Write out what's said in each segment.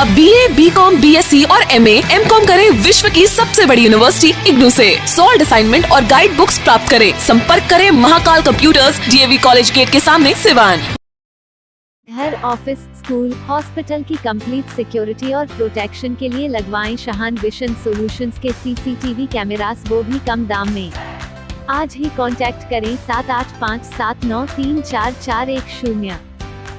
अब BA, BCom, BSc और MA, MCom करें विश्व की सबसे बड़ी यूनिवर्सिटी इग्नू से। सॉल्ड असाइनमेंट और गाइड बुक्स प्राप्त करें। संपर्क करें Mahakal computers, DAV college gate के सामने, सिवान। घर, ऑफिस, स्कूल, हॉस्पिटल की कंप्लीट सिक्योरिटी और प्रोटेक्शन के लिए लगवाएं शाहान विशन सॉल्यूशंस के CCTV कैमरास, वो भी कम दाम में। आज ही कांटेक्ट करें 7857934410।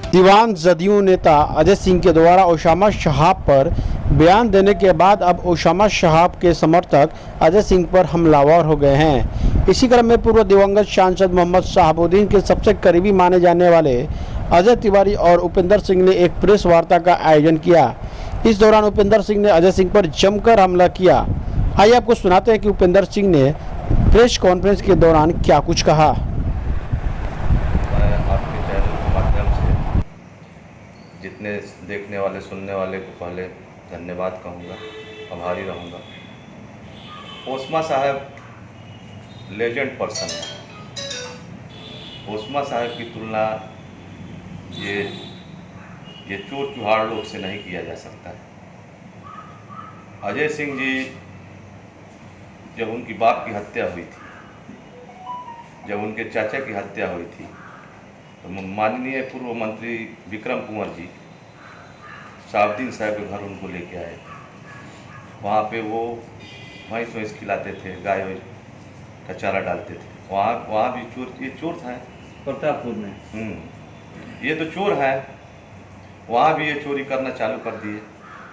सिवान जदयू नेता अजय सिंह के द्वारा ओसामा शहाब पर बयान देने के बाद अब ओसामा शहाब के समर्थक अजय सिंह पर हमलावर हो गए हैं। इसी क्रम में पूर्व दिवंगत सांसद मोहम्मद शहाबुद्दीन के सबसे करीबी माने जाने वाले अजय तिवारी और उपेंद्र सिंह ने एक प्रेस वार्ता का आयोजन किया। इस दौरान उपेंद्र सिंह ने अजय सिंह पर जमकर हमला किया। आइए आपको सुनाते हैं कि उपेंद्र सिंह ने प्रेस कॉन्फ्रेंस के दौरान क्या कुछ कहा। आपके चैनल के माध्यम से जितने देखने वाले सुनने वाले को पहले धन्यवाद कहूँगा, आभारी रहूँगा। ओसामा साहब लेजेंड पर्सन है। ओसामा साहब की तुलना ये चोर चुहाड़ लोग से नहीं किया जा सकता है। अजय सिंह जी जब उनकी बाप की हत्या हुई थी, जब उनके चाचा की हत्या हुई थी, तो माननीय पूर्व मंत्री विक्रम कुंवर जी शहाबुद्दीन साहब के घर उनको लेके आए थे। वहाँ पे वो भैंस वैंस खिलाते थे, गाय का चारा डालते थे। वहाँ भी ये चोर था प्रतापपुर में। ये तो चोर है। वहाँ भी ये चोरी करना चालू कर दिए।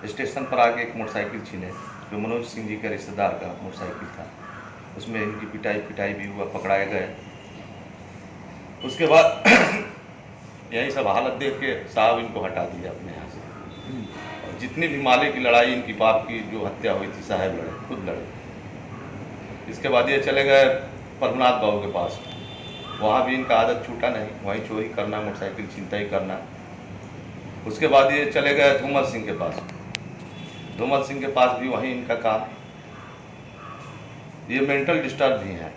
स्टेशन पर आके एक मोटरसाइकिल छीने, जो मनोज सिंह जी के रिश्तेदार का मोटरसाइकिल था। उसमें इनकी पिटाई भी हुआ, पकड़ाए गए। उसके बाद यही सब हालत देख के साहब इनको हटा दिया अपने यहाँ से। और जितनी भी माले की लड़ाई, इनकी बाप की जो हत्या हुई थी, साहब लड़े, खुद लड़े। इसके बाद ये चले गए प्रभुनाथ बाबू के पास। वहाँ भी इनका आदत छूटा नहीं, वहीं चोरी करना, मोटरसाइकिल छिनताई करना। उसके बाद ये चले गए धूमल सिंह के पास। धूमल सिंह के पास भी वहीं इनका काम। ये मेंटल डिस्टर्ब भी हैं।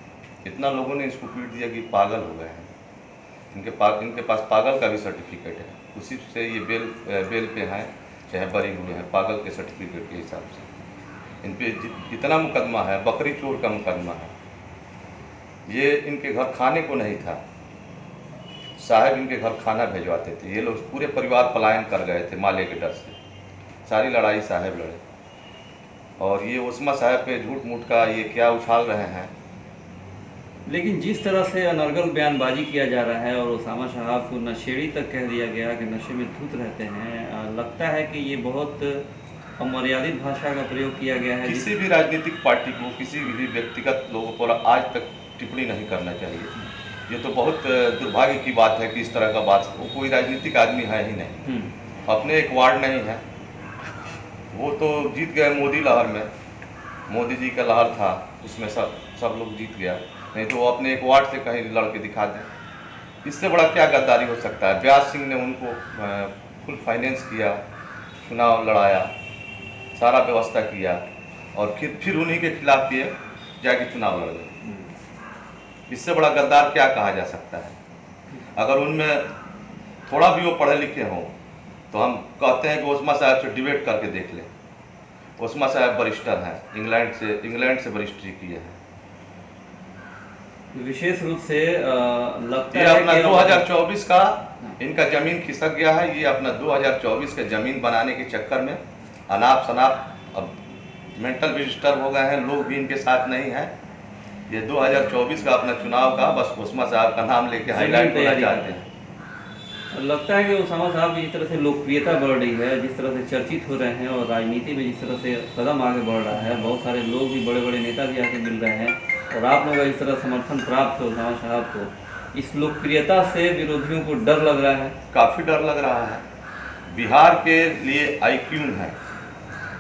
इतना लोगों ने इसको पीट दिया कि पागल हो गए हैं। इनके पास पागल का भी सर्टिफिकेट है। उसी से ये बेल पे हैं, चाहे बरी हुए हैं, पागल के सर्टिफिकेट के हिसाब से। इन पे इतना मुकदमा है, बकरी चोर का मुकदमा है। ये इनके घर खाने को नहीं था, साहब इनके घर खाना भेजवाते थे। ये लोग पूरे परिवार पलायन कर गए थे माले के डर से। सारी लड़ाई साहब लड़े। और ये ओसामा साहब पे झूठ मूठ का ये क्या उछाल रहे हैं। लेकिन जिस तरह से अनर्गल बयानबाजी किया जा रहा है और ओसामा शहाब को नशेड़ी तक कह दिया गया कि नशे में धुत रहते हैं, लगता है कि ये बहुत अमर्यादित भाषा का प्रयोग किया गया है। किसी भी राजनीतिक पार्टी को, किसी भी व्यक्तिगत लोगों पर आज तक टिप्पणी नहीं करना चाहिए। ये तो बहुत दुर्भाग्य की बात है कि इस तरह का बात, वो कोई राजनीतिक आदमी है ही नहीं। अपने एक वार्ड नहीं है। वो तो जीत गए मोदी लहर में, मोदी जी का लहर था, उसमें सब लोग जीत गया। नहीं तो वो अपने एक वार्ड से कहीं लड़ के दिखा दें। इससे बड़ा क्या गद्दारी हो सकता है। व्यास सिंह ने उनको फुल फाइनेंस किया, चुनाव लड़ाया, सारा व्यवस्था किया, और फिर उन्हीं के खिलाफ ये जाके चुनाव लड़ गए। इससे बड़ा गद्दार क्या कहा जा सकता है। अगर उनमें थोड़ा भी वो पढ़े लिखे हों तो हम कहते हैं कि ओसामा साहब से डिबेट करके देख लें। ओसामा साहब बरिस्टर हैं, इंग्लैंड से बरिस्टरी किए हैं। विशेष रूप से लगता ये है अपना कि 2024 का इनका जमीन खिसक गया है। ये अपना 2024 का जमीन बनाने के चक्कर में अनाप शनाप अब मेंटल भी डिस्टर्ब हो गए हैं। लोग भी इनके साथ नहीं हैं। ये 2024 का अपना चुनाव का बस ओसामा साहब का नाम लेके हाईलाइट करना चाहते हैं। लगता है कि ओसामा साहब की जिस तरह से लोकप्रियता बढ़ रही है, जिस तरह से चर्चित हो रहे हैं और राजनीति में जिस तरह से कदम आगे बढ़ रहा है, बहुत सारे लोग भी, बड़े बड़े नेता भी आके मिल रहे हैं और आप लोगों का इस तरह समर्थन प्राप्त है ओसामा साहब को, इस लोकप्रियता से विरोधियों को डर लग रहा है? काफ़ी डर लग रहा है। बिहार के लिए IQ है।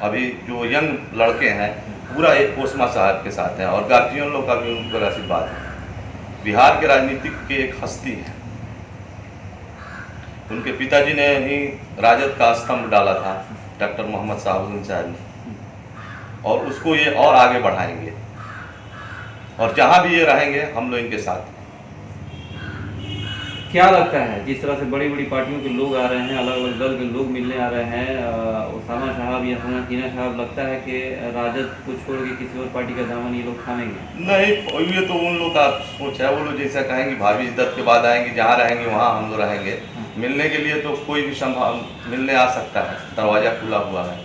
अभी जो यंग लड़के हैं पूरा एक ओसामा साहब के साथ हैं और गार्जियन लोग का भी उन पर आशीर्वाद है। बिहार के राजनीतिक के एक हस्ती है। उनके पिताजी ने ही राजद का स्तंभ डाला था, डॉक्टर मोहम्मद शहाबुद्दीन साहब ने, और उसको ये और आगे बढ़ाएंगे। और जहाँ भी ये रहेंगे हम लोग इनके साथ। क्या लगता है जिस तरह से बड़ी बड़ी पार्टियों के लोग आ रहे हैं, अलग अलग दल के लोग मिलने आ रहे हैं, उसामा साहब या हकीना साहब, लगता है कि राजद को छोड़ के किसी और पार्टी का दामन ये लोग थामेंगे? नहीं, ये तो उन लोग का सोच है। वो लोग जैसा कहेंगे भावी इज्जत के बाद आएंगे, जहाँ रहेंगे वहाँ हम लोग रहेंगे। मिलने के लिए तो कोई भी संभव मिलने आ सकता है, दरवाज़ा खुला हुआ है।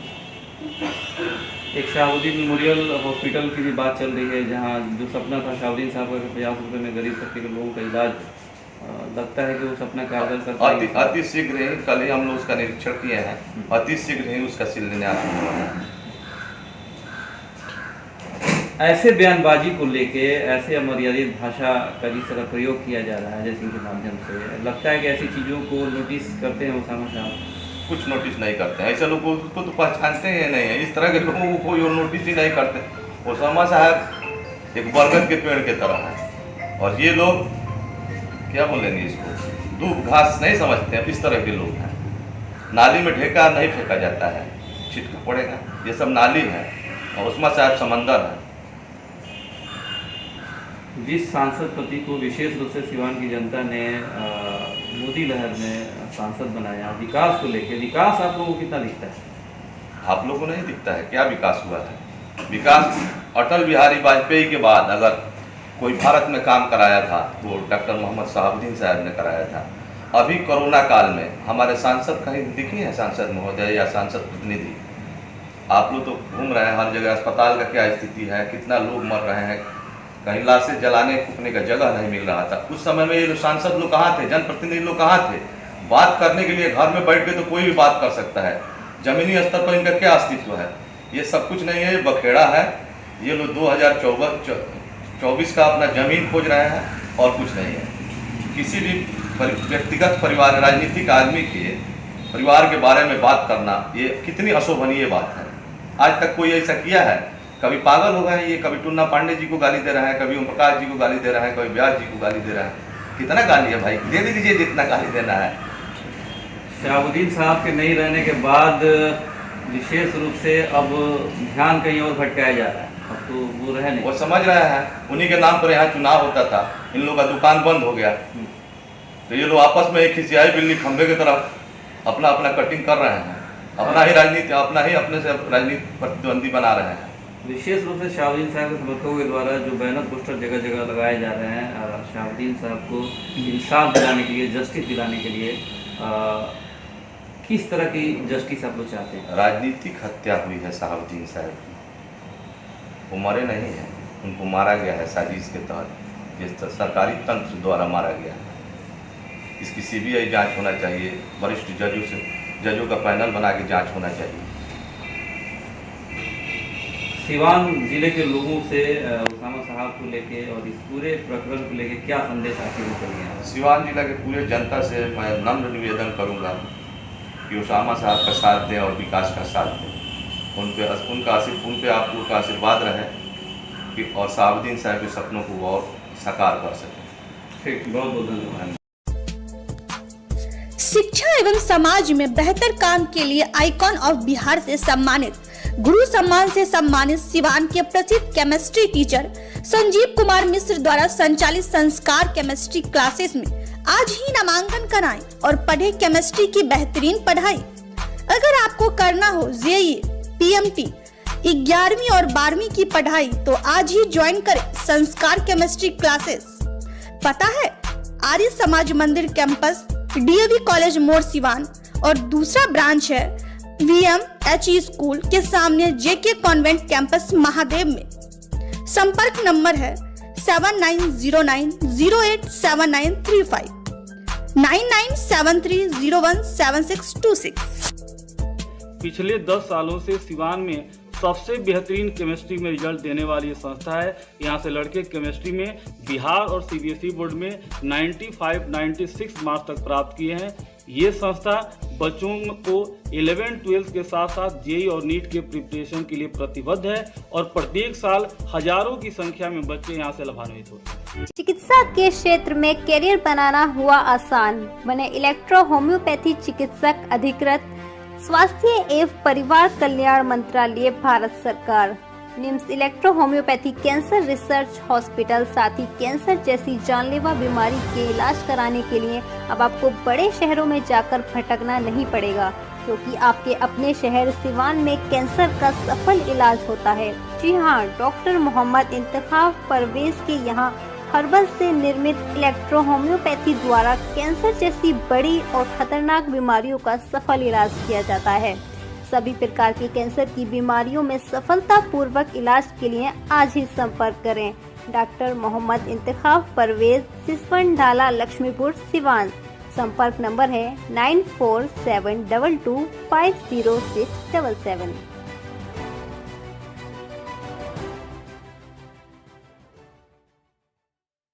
एक शहाबुद्दीन मेमोरियल हॉस्पिटल की भी बात चल रही है, जहाँ जो सपना था शहाबुद्दीन साहब का 50 रुपये में गरीब तबके के लोगों का इलाज, लगता है कि वो सपना कारगर करता है। अति शीघ्र ही, कल ही हम लोग उसका निरीक्षण किए हैं, अति शीघ्र ही उसका शिलान्यास होने वाला है। ऐसे बयानबाजी को लेके, ऐसे अमर्यादित भाषा का जिस तरह प्रयोग किया जा रहा है अजय सिंह के माध्यम से, लगता है कि ऐसी चीज़ों को नोटिस करते हैं उसामा साहब? कुछ नोटिस नहीं करते हैं। ऐसे लोगों को तो पहचानते ही नहीं है, इस तरह के लोगों को कोई नोटिस ही नहीं करते। उसामा साहब एक बरगद के पेड़ के तरह है, और ये लोग क्या बोलेंगे इसको, दूब घास नहीं समझते हैं, इस तरह के लोग हैं। नाली में ढेका नहीं फेंका जाता है, छिटका पड़ेगा। ये सब नाली है और उस्मा साहब समंदर है। जिस सांसद पति को विशेष रूप से सिवान की जनता ने मोदी लहर में सांसद बनाया, विकास को लेके, विकास आप लोगों को कितना दिखता है? आप लोगों को नहीं दिखता है क्या विकास हुआ है? विकास अटल बिहारी वाजपेयी के बाद अगर कोई भारत में काम कराया था वो डॉक्टर मोहम्मद शहाबुद्दीन साहब ने कराया था। अभी कोरोना काल में हमारे सांसद कहीं दिखी है, सांसद महोदय या सांसद प्रतिनिधि? आप लोग तो घूम रहे हैं हर जगह, अस्पताल का क्या स्थिति है, कितना लोग मर रहे हैं, कहीं लाशें जलाने फूकने का जगह नहीं मिल रहा था। उस समय में ये लोग सांसद लोग कहाँ थे, जनप्रतिनिधि लोग कहाँ थे? बात करने के लिए घर में बैठ के तो कोई भी बात कर सकता है, जमीनी स्तर पर इनका क्या अस्तित्व है? ये सब कुछ नहीं है, ये बखेड़ा है। ये लोग 2024 का अपना जमीन खोज रहे हैं और कुछ नहीं है। किसी भी व्यक्तिगत परिवार, राजनीतिक आदमी के परिवार के बारे में बात करना ये कितनी अशोभनीय बात है। आज तक कोई ऐसा किया है? कभी पागल हो गए हैं ये, कभी टुन्ना पांडे जी को गाली दे रहे हैं, कभी ओम प्रकाश जी को गाली दे रहे हैं, कभी व्यास जी को गाली दे रहे हैं। कितना गाली है भाई, दे दीजिए जितना गाली देना है। शहाबुद्दीन साहब के नहीं रहने के बाद विशेष रूप से अब ध्यान कहीं और भटकाया जा रहा है। अब तो वो रहे नहीं, वो समझ रहे हैं उन्हीं के नाम पर यहाँ चुनाव होता था, इन लोगों का दुकान बंद हो गया तो ये लोग आपस में एक खिसियाई बिल्ली खंभे की तरफ अपना अपना कटिंग कर रहे हैं, अपना ही राजनीति, अपना ही अपने से राजनीति प्रतिद्वंदी बना रहे हैं। विशेष रूप से शहाबुद्दीन साहब के समर्थकों के द्वारा जो बैनर पोस्टर जगह जगह लगाए जा रहे हैं शहाबुद्दीन साहब को इंसाफ दिलाने के लिए, जस्टिस दिलाने के लिए, किस तरह की जस्टिस आप लोग चाहते हैं? राजनीतिक हत्या हुई है शहाबुद्दीन साहब की, वो मरे नहीं हैं, उनको मारा गया है साजिश के तहत, जिस सरकारी तंत्र द्वारा मारा गया है। इसकी CBI जांच होना चाहिए, वरिष्ठ जजों का पैनल बना के जांच होना चाहिए। सिवान जिले के लोगों से उसामा साहब को लेके और इस पूरे प्रकरण को लेके क्या संदेश आखिर निकल गया? सिवान जिला के पूरे जनता से मैं नम्र निवेदन करूंगा कि उसामा साहब का साथ दें और विकास का साथ दें। उन पे आप लोग का आशीर्वाद रहे कि और शहाबुद्दीन साहब के सपनों को और साकार कर सकें। ठीक, बहुत बहुत धन्यवाद। शिक्षा एवं समाज में बेहतर काम के लिए आइकॉन ऑफ बिहार से सम्मानित, गुरु सम्मान से सम्मानित सिवान के प्रसिद्ध केमिस्ट्री टीचर संजीव कुमार मिश्र द्वारा संचालित संस्कार केमिस्ट्री क्लासेस में आज ही नामांकन कराएं और पढ़े केमिस्ट्री की बेहतरीन पढ़ाई। अगर आपको करना हो JEE, PMT, 11वीं और 12वीं की पढ़ाई तो आज ही ज्वाइन करें संस्कार केमिस्ट्री क्लासेस। पता है आर्य समाज मंदिर कैंपस, DAV कॉलेज मोड़ सिवान, और दूसरा ब्रांच है VMHE स्कूल के सामने JK कॉन्वेंट कैंपस महादेव में। संपर्क नंबर है 7909087935, 9973017626। पिछले 10 सालों से सिवान में सबसे बेहतरीन केमिस्ट्री में रिजल्ट देने वाली ये संस्था है। यहाँ से लड़के केमिस्ट्री में बिहार और CBSE बोर्ड में 95-96 मार्क्स तक प्राप्त किए हैं। ये संस्था बच्चों को 11-12 के साथ साथ JEE और NEET के प्रिपरेशन के लिए प्रतिबद्ध है और प्रत्येक साल हजारों की संख्या में बच्चे यहाँ से लाभान्वित होते हैं। चिकित्सा के क्षेत्र में करियर बनाना हुआ आसान, बने इलेक्ट्रो होम्योपैथी चिकित्सक अधिकृत, स्वास्थ्य एवं परिवार कल्याण मंत्रालय, भारत सरकार। NIMS electro homeopathy cancer research hospital साथ ही कैंसर जैसी जानलेवा बीमारी के इलाज कराने के लिए अब आपको बड़े शहरों में जाकर भटकना नहीं पड़ेगा, क्योंकि आपके अपने शहर सिवान में कैंसर का सफल इलाज होता है। जी हाँ, डॉक्टर मोहम्मद इंतखाब परवेज के यहाँ हर्बल से निर्मित इलेक्ट्रो होम्योपैथी द्वारा कैंसर जैसी बड़ी और खतरनाक बीमारियों का सफल इलाज किया जाता है। सभी प्रकार की कैंसर की बीमारियों में सफलतापूर्वक इलाज के लिए आज ही संपर्क करें। डॉक्टर मोहम्मद इंतखाब परवेज, सिसवन ढाला, लक्ष्मीपुर, सिवान। संपर्क नंबर है 9472250677।